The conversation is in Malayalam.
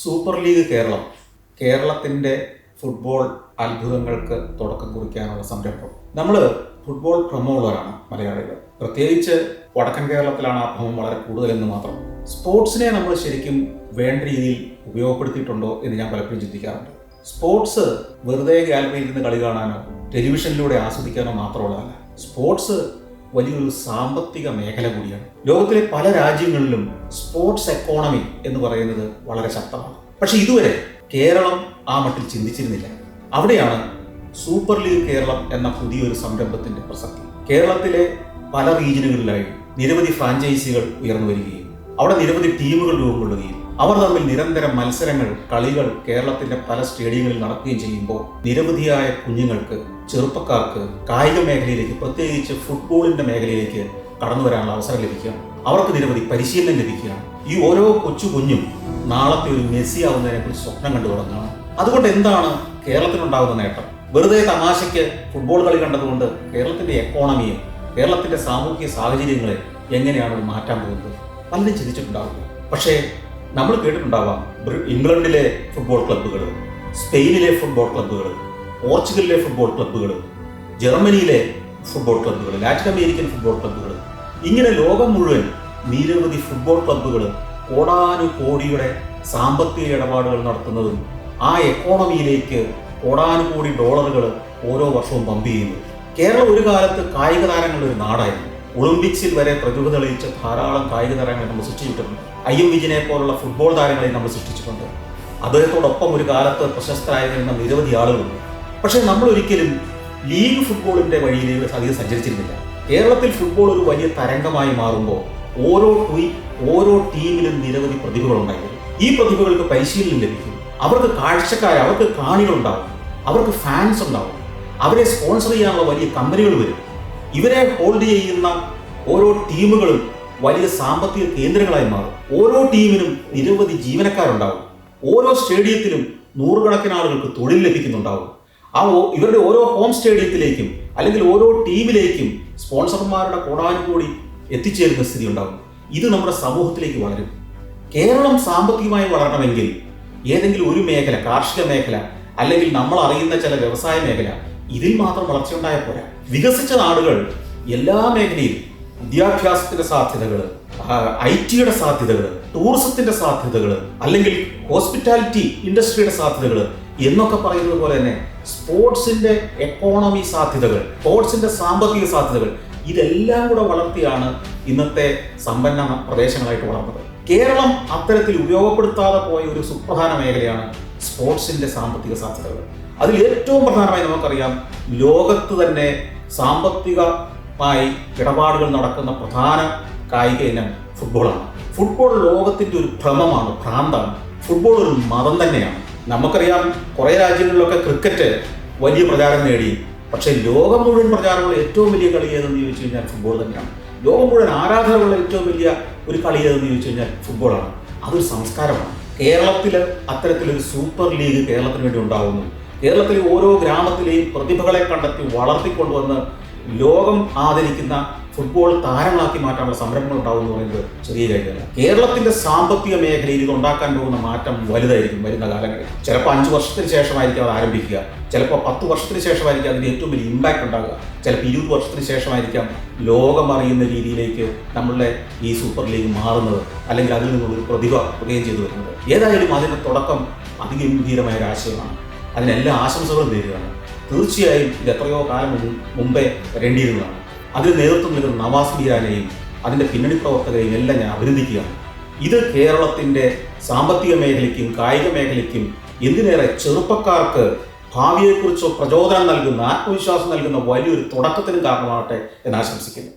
സൂപ്പർ ലീഗ് കേരളത്തിൻ്റെ ഫുട്ബോൾ അത്ഭുതങ്ങൾക്ക് തുടക്കം കുറിക്കാനുള്ള സംരംഭം. നമ്മൾ ഫുട്ബോൾ ഭ്രമമുള്ളവരാണ് മലയാളികൾ. പ്രത്യേകിച്ച് വടക്കൻ കേരളത്തിലാണ് ആ ഭ്രമം വളരെ കൂടുതലെന്ന് മാത്രം. സ്പോർട്സിനെ നമ്മൾ ശരിക്കും വേണ്ട രീതിയിൽ ഉപയോഗപ്പെടുത്തിയിട്ടുണ്ടോ എന്ന് ഞാൻ പലപ്പോഴും ചിന്തിക്കാറുണ്ട്. സ്പോർട്സ് വെറുതെ ഗാലറിയിൽ ഇരുന്ന് കളി കാണാനോ ടെലിവിഷനിലൂടെ ആസ്വദിക്കാനോ മാത്രമുള്ളതല്ല. സ്പോർട്സ് വലിയൊരു സാമ്പത്തിക മേഖല കൂടിയാണ്. ലോകത്തിലെ പല രാജ്യങ്ങളിലും സ്പോർട്സ് എക്കോണമി എന്ന് പറയുന്നത് വളരെ ശക്തമാണ്. പക്ഷെ ഇതുവരെ കേരളം ആ മട്ടിൽ ചിന്തിച്ചിരുന്നില്ല. അവിടെയാണ് സൂപ്പർ ലീഗ് കേരളം എന്ന പുതിയൊരു സംരംഭത്തിന്റെ പ്രസക്തി. കേരളത്തിലെ പല റീജിയനുകളിലായി നിരവധി ഫ്രാഞ്ചൈസികൾ ഉയർന്നു വരികയും അവിടെ നിരവധി ടീമുകൾ രൂപം കൊള്ളുകയും അവർ തമ്മിൽ നിരന്തരം മത്സരങ്ങൾ, കളികൾ കേരളത്തിന്റെ പല സ്റ്റേഡിയങ്ങളിൽ നടക്കുകയും ചെയ്യുമ്പോൾ നിരവധിയായ കുഞ്ഞുങ്ങൾക്ക്, ചെറുപ്പക്കാർക്ക് കായിക മേഖലയിലേക്ക്, പ്രത്യേകിച്ച് ഫുട്ബോളിന്റെ മേഖലയിലേക്ക് കടന്നു വരാനുള്ള അവസരം ലഭിക്കുകയാണ്. അവർക്ക് നിരവധി പരിശീലനം ലഭിക്കുകയാണ്. ഈ ഓരോ കുഞ്ഞും നാളത്തെ ഒരു മെസ്സി ആവുന്നതിനെ കുറിച്ച് സ്വപ്നം കണ്ടു തുടങ്ങുകയാണ്. അതുകൊണ്ട് എന്താണ് കേരളത്തിനുണ്ടാകുന്ന നേട്ടം? വെറുതെ തമാശയ്ക്ക് ഫുട്ബോൾ കളി കണ്ടതുകൊണ്ട് കേരളത്തിന്റെ എക്കോണമിയെ, കേരളത്തിന്റെ സാമൂഹിക സാഹചര്യങ്ങളെ എങ്ങനെയാണ് മാറ്റാൻ പോകുന്നത്? പലരും ചിന്തിച്ചിട്ടുണ്ടാവില്ല. പക്ഷേ നമ്മൾ കേട്ടിട്ടുണ്ടാവാം, ഇംഗ്ലണ്ടിലെ ഫുട്ബോൾ ക്ലബ്ബുകൾ, സ്പെയിനിലെ ഫുട്ബോൾ ക്ലബ്ബുകൾ, പോർച്ചുഗലിലെ ഫുട്ബോൾ ക്ലബ്ബുകൾ, ജർമ്മനിയിലെ ഫുട്ബോൾ ക്ലബ്ബുകൾ, ലാറ്റിൻ അമേരിക്കൻ ഫുട്ബോൾ ക്ലബ്ബുകൾ, ഇങ്ങനെ ലോകം മുഴുവൻ നിരവധി ഫുട്ബോൾ ക്ലബ്ബുകൾ കോടാനുകോടിയുടെ സാമ്പത്തിക ഇടപാടുകൾ നടത്തുന്നതും ആ എക്കോണമിയിലേക്ക് കോടാനുകോടി ഡോളറുകൾ ഓരോ വർഷവും പമ്പ് ചെയ്യുന്നു. കേരളം ഒരു കാലത്ത് കായിക താരങ്ങളുടെ ഒരു നാടായിരുന്നു. ഒളിമ്പിക്സിൽ വരെ പ്രതിഭ തെളിയിച്ച ധാരാളം കായിക താരങ്ങളെ നമ്മൾ സൃഷ്ടിച്ചിട്ടുണ്ട്. IM വിജയനെ പോലുള്ള ഫുട്ബോൾ താരങ്ങളെ നമ്മൾ സൃഷ്ടിച്ചിട്ടുണ്ട്. അദ്ദേഹത്തോടൊപ്പം ഒരു കാലത്ത് പ്രശസ്തരായിരുന്ന നിരവധി ആളുകളുണ്ട്. പക്ഷേ നമ്മൾ ഒരിക്കലും ലീഗ് ഫുട്ബോളിന്റെ വഴിയിലേക്ക് അധികം സഞ്ചരിച്ചിരുന്നില്ല. കേരളത്തിൽ ഫുട്ബോൾ ഒരു വലിയ തരംഗമായി മാറുമ്പോൾ ഓരോ ടീമിലും നിരവധി പ്രതിഭകളുണ്ടായിരുന്നു. ഈ പ്രതിഭകൾക്ക് പരിശീലനം ലഭിക്കും. അവർക്ക് അവർക്ക് കാണികളുണ്ടാവും, അവർക്ക് ഫാൻസ് ഉണ്ടാവും, അവരെ സ്പോൺസർ ചെയ്യാനുള്ള വലിയ കമ്പനികൾ വരും. ഇവരെ ഹോൾഡ് ചെയ്യുന്ന ഓരോ ടീമുകളും വലിയ സാമ്പത്തിക കേന്ദ്രങ്ങളായി മാറും. ഓരോ ടീമിനും നിരവധി ജീവനക്കാരുണ്ടാവും. ഓരോ സ്റ്റേഡിയത്തിലും നൂറുകണക്കിന് ആളുകൾക്ക് തൊഴിൽ ലഭിക്കുന്നുണ്ടാവും. ഇവരുടെ ഓരോ ഹോം സ്റ്റേഡിയത്തിലേക്കും അല്ലെങ്കിൽ ഓരോ ടീമിലേക്കും സ്പോൺസർമാരുടെ കോടാനുകൂടി എത്തിച്ചേരുന്ന സ്ഥിതി ഉണ്ടാവും. ഇത് നമ്മുടെ സമൂഹത്തിലേക്ക് വളരും. കേരളം സാമ്പത്തികമായി വളരണമെങ്കിൽ ഏതെങ്കിലും ഒരു മേഖല, കാർഷിക മേഖല അല്ലെങ്കിൽ നമ്മൾ അറിയുന്ന ചില വ്യവസായ മേഖല, ഇതിൽ മാത്രം വളർച്ചയുണ്ടായ പോരാ. വികസിച്ച നാടുകൾ എല്ലാ മേഖലയിലും വിദ്യാഭ്യാസത്തിന്റെ സാധ്യതകൾ, IT-യുടെ സാധ്യതകൾ, ടൂറിസത്തിന്റെ സാധ്യതകൾ, അല്ലെങ്കിൽ ഹോസ്പിറ്റാലിറ്റി ഇൻഡസ്ട്രിയുടെ സാധ്യതകൾ എന്നൊക്കെ പറയുന്നത് പോലെ തന്നെ സ്പോർട്സിന്റെ എക്കോണമി സാധ്യതകൾ, സ്പോർട്സിന്റെ സാമ്പത്തിക സാധ്യതകൾ, ഇതെല്ലാം കൂടെ വളർത്തിയാണ് ഇന്നത്തെ സമ്പന്ന പ്രദേശങ്ങളായിട്ട് വളർന്നത്. കേരളം അത്തരത്തിൽ ഉപയോഗപ്പെടുത്താതെ പോയ ഒരു സുപ്രധാന മേഖലയാണ് സ്പോർട്സിന്റെ സാമ്പത്തിക സാധ്യതകൾ. അതിൽ ഏറ്റവും പ്രധാനമായി നമുക്കറിയാം, ലോകത്ത് തന്നെ സാമ്പത്തികമായി ഇടപാടുകൾ നടക്കുന്ന പ്രധാന കായിക ഇനം ഫുട്ബോളാണ്. ഫുട്ബോൾ ലോകത്തിന്റെ ഒരു ഭ്രാന്താണ്. ഫുട്ബോൾ ഒരു മതം തന്നെയാണ്. നമുക്കറിയാം, കുറേ രാജ്യങ്ങളിലൊക്കെ ക്രിക്കറ്റ് വലിയ പ്രചാരം നേടി. പക്ഷേ ലോകം മുഴുവൻ പ്രചാരമുള്ള ഏറ്റവും വലിയ കളി ഏതെന്ന് ചോദിച്ചു കഴിഞ്ഞാൽ ഫുട്ബോൾ തന്നെയാണ്. ലോകം മുഴുവൻ ആരാധനയുള്ള ഏറ്റവും വലിയ ഒരു കളി ഏതെന്ന് ചോദിച്ചു കഴിഞ്ഞാൽ ഫുട്ബോളാണ്. അതൊരു സംസ്കാരമാണ്. കേരളത്തിൽ അത്തരത്തിലൊരു സൂപ്പർ ലീഗ് കേരളത്തിന് വേണ്ടി ഉണ്ടാകുന്നു. കേരളത്തിലെ ഓരോ ഗ്രാമത്തിലെയും പ്രതിഭകളെ കണ്ടെത്തി വളർത്തിക്കൊണ്ടുവന്ന് ലോകം ആദരിക്കുന്ന ഫുട്ബോൾ താരങ്ങളാക്കി മാറ്റാനുള്ള സംരംഭങ്ങൾ ഉണ്ടാവും എന്ന് പറയുന്നത് ചെറിയ കാര്യമല്ല. കേരളത്തിന്റെ സാമ്പത്തിക മേഖലയിൽ ഇത് ഉണ്ടാക്കാൻ പോകുന്ന മാറ്റം വലുതായിരിക്കും വരുന്ന കാലങ്ങളിൽ. ചിലപ്പോൾ 5 വർഷത്തിന് ശേഷമായിരിക്കും അത് ആരംഭിക്കുക, ചിലപ്പോൾ 10 വർഷത്തിന് ശേഷമായിരിക്കും അതിന് ഏറ്റവും വലിയ ഇമ്പാക്ട് ഉണ്ടാകുക, ചിലപ്പോൾ 20 വർഷത്തിന് ശേഷമായിരിക്കാം ലോകം അറിയുന്ന രീതിയിലേക്ക് നമ്മളുടെ ഈ സൂപ്പർ ലീഗ് മാറുന്നത്, അല്ലെങ്കിൽ അതിൽ നിന്നുള്ളൊരു പ്രതിഭ ഉദയം ചെയ്തു വരുന്നത്. ഏതായാലും അതിന്റെ തുടക്കം അതിഗംഭീരമായ ഒരു ആശയമാണ്. അതിനെല്ലാ ആശംസകളും നേരുകയാണ്. തീർച്ചയായും ഇത് എത്രയോ കാലം മുമ്പേ വരേണ്ടിയിരുന്നതാണ്. അതിന് നേതൃത്വം നൽകുന്ന നവാസ് ബീരാനെയും അതിൻ്റെ പിന്നണി പ്രവർത്തകരെയും എല്ലാം ഞാൻ അഭിനന്ദിക്കുകയാണ്. ഇത് കേരളത്തിൻ്റെ സാമ്പത്തിക മേഖലയ്ക്കും കായിക മേഖലയ്ക്കും എന്തിനേറെ ചെറുപ്പക്കാർക്ക് ഭാവിയെക്കുറിച്ചോ പ്രചോദനം നൽകുന്ന, ആത്മവിശ്വാസം നൽകുന്ന വലിയൊരു തുടക്കത്തിനും കാരണമാകട്ടെ എന്ന് ആശംസിക്കുന്നു.